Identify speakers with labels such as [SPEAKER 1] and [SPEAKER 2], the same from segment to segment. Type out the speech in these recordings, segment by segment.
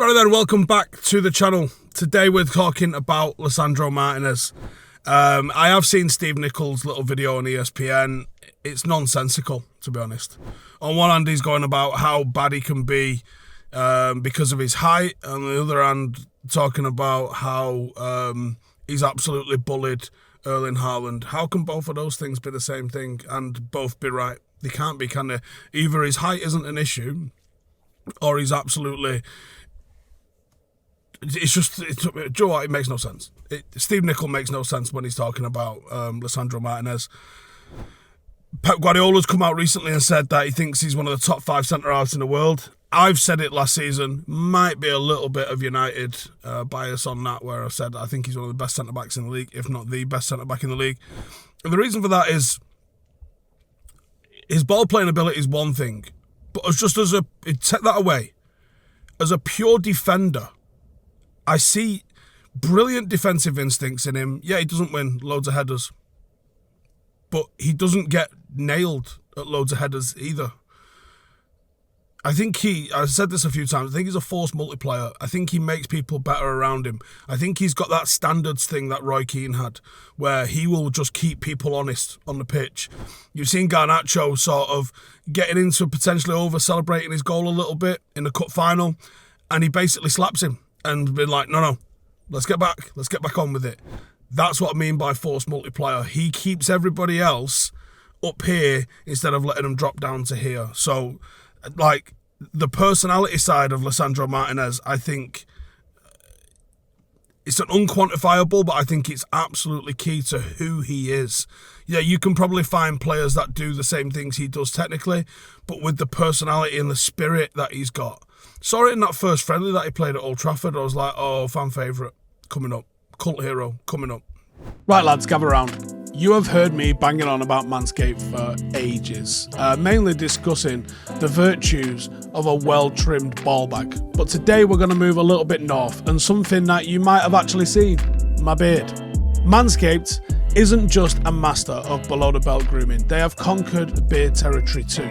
[SPEAKER 1] Right then, welcome back to the channel. Today we're talking about Lisandro Martinez. I have seen Steve Nichols' little video on ESPN. It's nonsensical, to be honest. On one hand, he's going about how bad he can be because of his height. On the other hand, talking about how he's absolutely bullied Erling Haaland. How can both of those things be the same thing and both be right? They can't be, can they? Either his height isn't an issue, or he's absolutely... It's just, do you know what? It makes no sense. Steve Nichols makes no sense when he's talking about Lisandro Martinez. Pep Guardiola's come out recently and said that he thinks he's one of the top 5 centre-halves in the world. I've said it last season. Might be a little bit of United bias on that, where I said I think he's one of the best centre-backs in the league, if not the best centre-back in the league. And the reason for that is his ball-playing ability is one thing, but take that away, as a pure defender, I see brilliant defensive instincts in him. Yeah, he doesn't win loads of headers, but he doesn't get nailed at loads of headers either. I've said this a few times, I think he's a force multiplier. I think he makes people better around him. I think he's got that standards thing that Roy Keane had, where he will just keep people honest on the pitch. You've seen Garnacho sort of getting into potentially over-celebrating his goal a little bit in the cup final, and he basically slaps him and been like, no, let's get back on with it. That's what I mean by force multiplier. He keeps everybody else up here instead of letting them drop down to here. So, like, the personality side of Lisandro Martinez, I think it's an unquantifiable, but I think it's absolutely key to who he is. Yeah, you can probably find players that do the same things he does technically, but with the personality and the spirit that he's got. Saw it in that first friendly that he played at Old Trafford. I was like, oh, fan favourite coming up. Cult hero coming up.
[SPEAKER 2] Right, lads, gather round. You have heard me banging on about Manscaped for ages, mainly discussing the virtues of a well-trimmed ball bag. But today we're going to move a little bit north, and something that you might have actually seen, my beard. Manscaped isn't just a master of below-the-belt grooming. They have conquered beard territory too.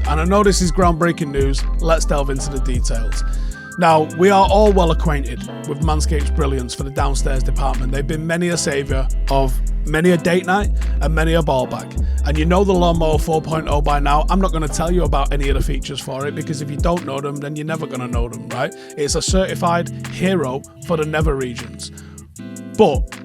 [SPEAKER 2] And I know this is groundbreaking news. Let's delve into the details. Now, we are all well acquainted with Manscaped's brilliance for the downstairs department. They've been many a saviour of many a date night and many a ball bag. And you know the Lawnmower 4.0 by now. I'm not going to tell you about any of the features for it, because if you don't know them, then you're never going to know them, right? It's a certified hero for the nether regions. But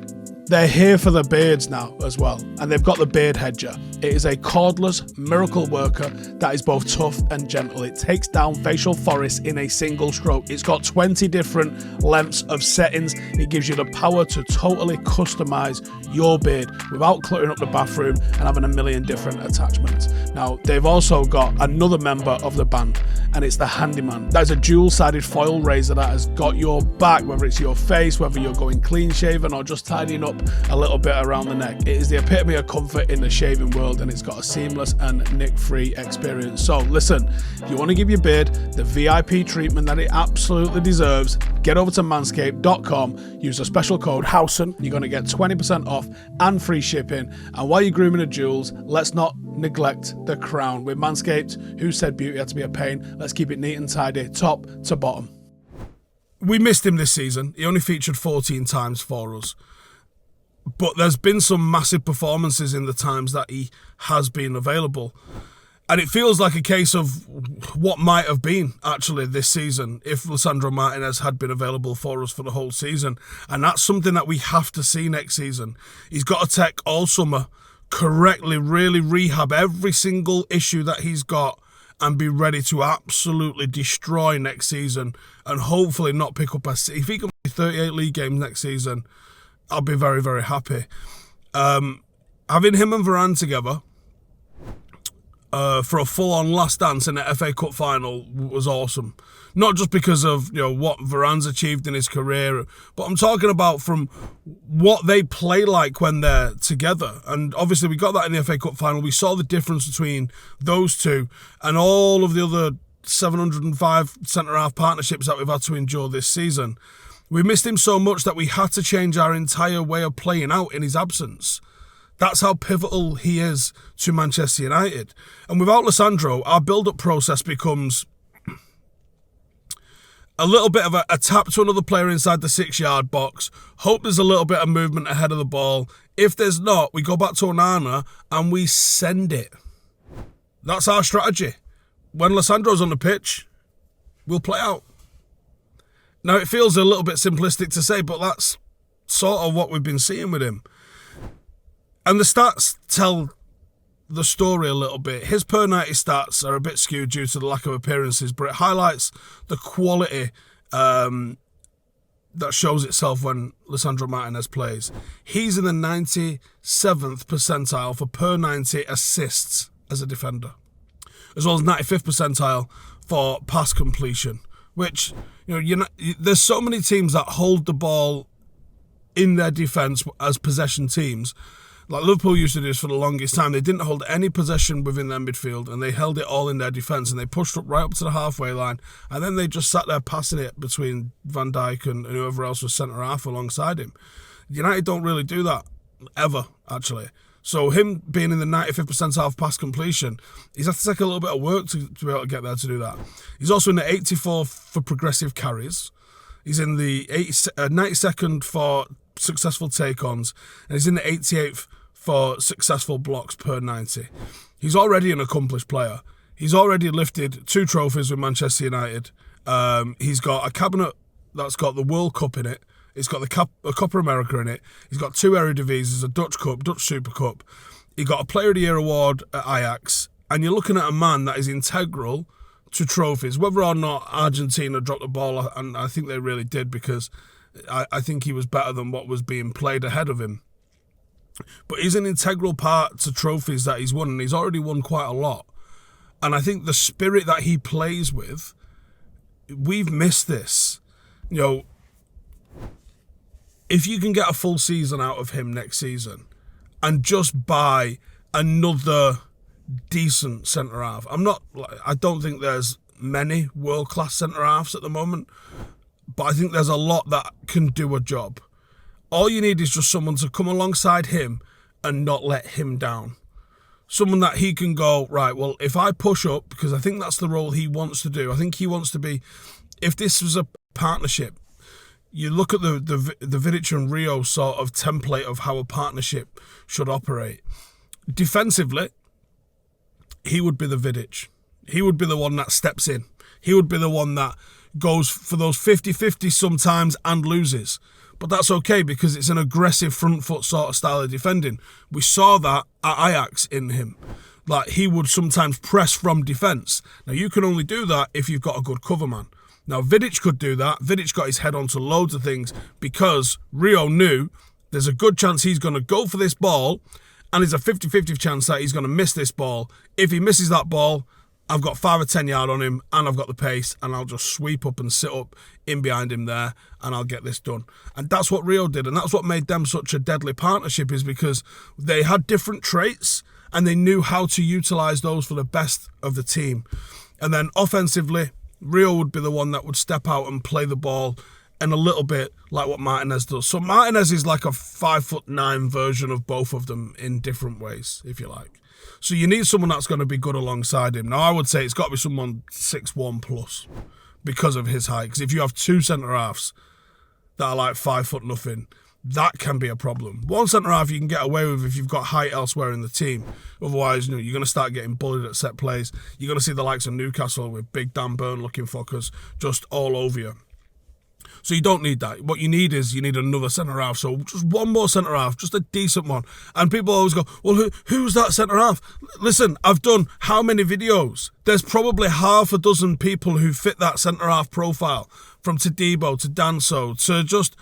[SPEAKER 2] they're here for the beards now as well, and they've got the beard hedger. It is a cordless miracle worker that is both tough and gentle. It takes down facial forests in a single stroke. It's got 20 different lengths of settings. It gives you the power to totally customize your beard without cluttering up the bathroom and having a million different attachments. Now, they've also got another member of the band, and it's the Handyman. That is a dual-sided foil razor that has got your back, whether it's your face, whether you're going clean shaven or just tidying up a little bit around the neck. It is the epitome of comfort in the shaving world, and it's got a seamless and nick-free experience. So listen, if you want to give your beard the VIP treatment that it absolutely deserves, get over to manscaped.com, use a special code Howson. You're going to get 20% off and free shipping. And while you're grooming the jewels, let's not neglect the crown. With Manscaped, who said beauty had to be a pain? Let's keep it neat and tidy, top to bottom.
[SPEAKER 1] We missed him this season. He only featured 14 times for us. But there's been some massive performances in the times that he has been available. And it feels like a case of what might have been, actually, this season if Lisandro Martinez had been available for us for the whole season. And that's something that we have to see next season. He's got to take all summer, correctly really rehab every single issue that he's got, and be ready to absolutely destroy next season, and hopefully not pick up if he can play 38 league games next season, I'll be very, very happy. Having him and Varane together for a full-on last dance in the FA Cup final was awesome. Not just because of what Varane's achieved in his career, but I'm talking about from what they play like when they're together. And obviously we got that in the FA Cup final. We saw the difference between those two and all of the other 705 centre-half partnerships that we've had to endure this season. We missed him so much that we had to change our entire way of playing out in his absence. That's how pivotal he is to Manchester United. And without Lisandro, our build-up process becomes a little bit of a tap to another player inside the 6-yard box, hope there's a little bit of movement ahead of the ball. If there's not, we go back to Onana and we send it. That's our strategy. When Lisandro's on the pitch, we'll play out. Now, it feels a little bit simplistic to say, but that's sort of what we've been seeing with him. And the stats tell the story a little bit. His per 90 stats are a bit skewed due to the lack of appearances, but it highlights the quality that shows itself when Lisandro Martinez plays. He's in the 97th percentile for per 90 assists as a defender, as well as 95th percentile for pass completion, which, there's so many teams that hold the ball in their defence as possession teams. Like Liverpool used to do this for the longest time. They didn't hold any possession within their midfield, and they held it all in their defence, and they pushed up right up to the halfway line, and then they just sat there passing it between Van Dijk and whoever else was centre-half alongside him. United don't really do that, ever, actually. So him being in the 95th percentile of pass completion, he's had to take a little bit of work to be able to get there to do that. He's also in the 84th for progressive carries. He's in the 92nd for successful take-ons, and he's in the 88th for successful blocks per 90. He's already an accomplished player. He's already lifted 2 trophies with Manchester United. He's got a cabinet that's got the World Cup in it. It's got a Copa America in it. He's got 2 Eredivises, a Dutch Cup, Dutch Super Cup. He got a Player of the Year award at Ajax. And you're looking at a man that is integral to trophies. Whether or not Argentina dropped the ball, and I think they really did, because I think he was better than what was being played ahead of him. But he's an integral part to trophies that he's won, and he's already won quite a lot. And I think the spirit that he plays with, we've missed this. If you can get a full season out of him next season and just buy another decent centre-half. I don't think there's many world-class centre-halves at the moment, but I think there's a lot that can do a job. All you need is just someone to come alongside him and not let him down. Someone that he can go, right, well, if I push up, because I think that's the role he wants to do. I think he wants to be, if this was a partnership, you look at the Vidic and Rio sort of template of how a partnership should operate. Defensively, he would be the Vidic. He would be the one that steps in. He would be the one that goes for those 50-50 sometimes and loses. But that's okay, because it's an aggressive front foot sort of style of defending. We saw that at Ajax in him. Like, he would sometimes press from defence. Now, you can only do that if you've got a good cover man. Now, Vidic could do that. Vidic got his head onto loads of things because Rio knew there's a good chance he's going to go for this ball, and there's a 50-50 chance that he's going to miss this ball. If he misses that ball, I've got 5 or 10 yard on him, and I've got the pace, and I'll just sweep up and sit up in behind him there, and I'll get this done. And that's what Rio did, and that's what made them such a deadly partnership, is because they had different traits, and they knew how to utilise those for the best of the team. And then offensively, Rio would be the one that would step out and play the ball, and a little bit like what Martinez does. So Martinez is like a 5'9" version of both of them in different ways, if you like. So you need someone that's going to be good alongside him. Now, I would say it's got to be someone 6'1" plus because of his height. Because if you have 2 centre-halves that are like 5'0", that can be a problem. One centre-half you can get away with if you've got height elsewhere in the team. Otherwise, you're going to start getting bullied at set plays. You're going to see the likes of Newcastle with big Dan Burn-looking fuckers just all over you. So you don't need that. What you need is another centre-half. So just one more centre-half, just a decent one. And people always go, well, who's that centre-half? Listen, I've done how many videos? There's probably half a dozen people who fit that centre-half profile. From Todibo to Danso to just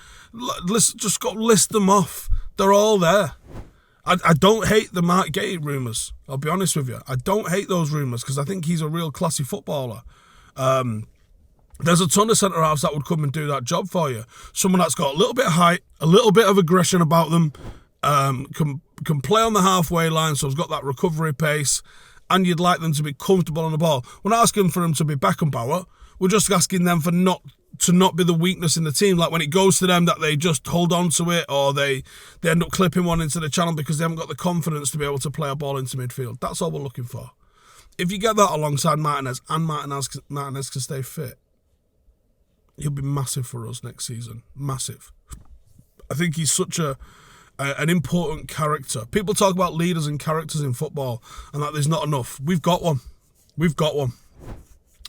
[SPEAKER 1] go list them off. They're all there. I don't hate the Mark Gay rumours. I'll be honest with you. I don't hate those rumours because I think he's a real classy footballer. There's a ton of centre-halves that would come and do that job for you. Someone that's got a little bit of height, a little bit of aggression about them, can play on the halfway line, so has got that recovery pace, and you'd like them to be comfortable on the ball. We're not asking for them to be Beckenbauer. We're just asking them for not be the weakness in the team. Like when it goes to them, that they just hold on to it, or they end up clipping one into the channel because they haven't got the confidence to be able to play a ball into midfield. That's all we're looking for. If you get that alongside Martinez, and Martinez can stay fit, He'll be massive for us next season. Massive. I think he's such an important character. People talk about leaders and characters in football and that there's not enough. We've got one. We've got one.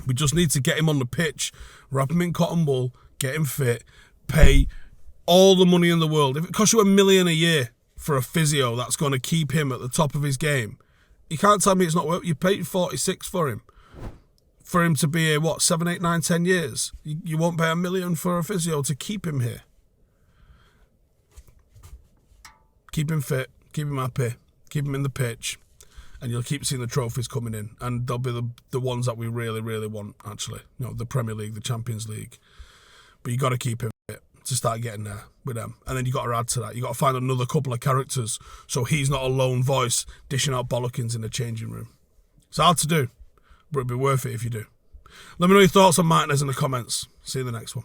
[SPEAKER 1] We just need to get him on the pitch, wrap him in cotton wool, get him fit, pay all the money in the world. If it costs you $1 million a year for a physio that's going to keep him at the top of his game, you can't tell me it's not worth it. You paid 46 for him. For him to be here, 7, 8, 9, 10 years? You won't pay $1 million for a physio to keep him here. Keep him fit, keep him happy, keep him in the pitch, and you'll keep seeing the trophies coming in. And they'll be the ones that we really, really want, actually. The Premier League, the Champions League. But you got to keep him fit to start getting there with them. And then you got to add to that. You got to find another couple of characters so he's not a lone voice dishing out bollockings in the changing room. It's hard to do, but it'd be worth it if you do. Let me know your thoughts on Martinez in the comments. See you in the next one.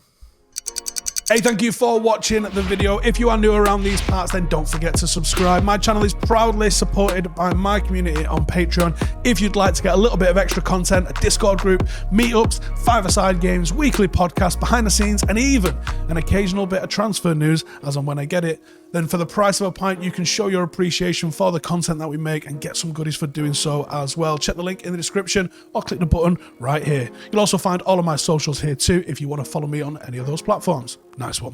[SPEAKER 2] Hey, thank you for watching the video. If you are new around these parts, then don't forget to subscribe. My channel is proudly supported by my community on Patreon. If you'd like to get a little bit of extra content, a Discord group, meetups, five-a-side games, weekly podcasts, behind the scenes, and even an occasional bit of transfer news as and when I get it, then for the price of a pint, you can show your appreciation for the content that we make and get some goodies for doing so as well. Check the link in the description or click the button right here. You'll also find all of my socials here too if you want to follow me on any of those platforms. Nice one.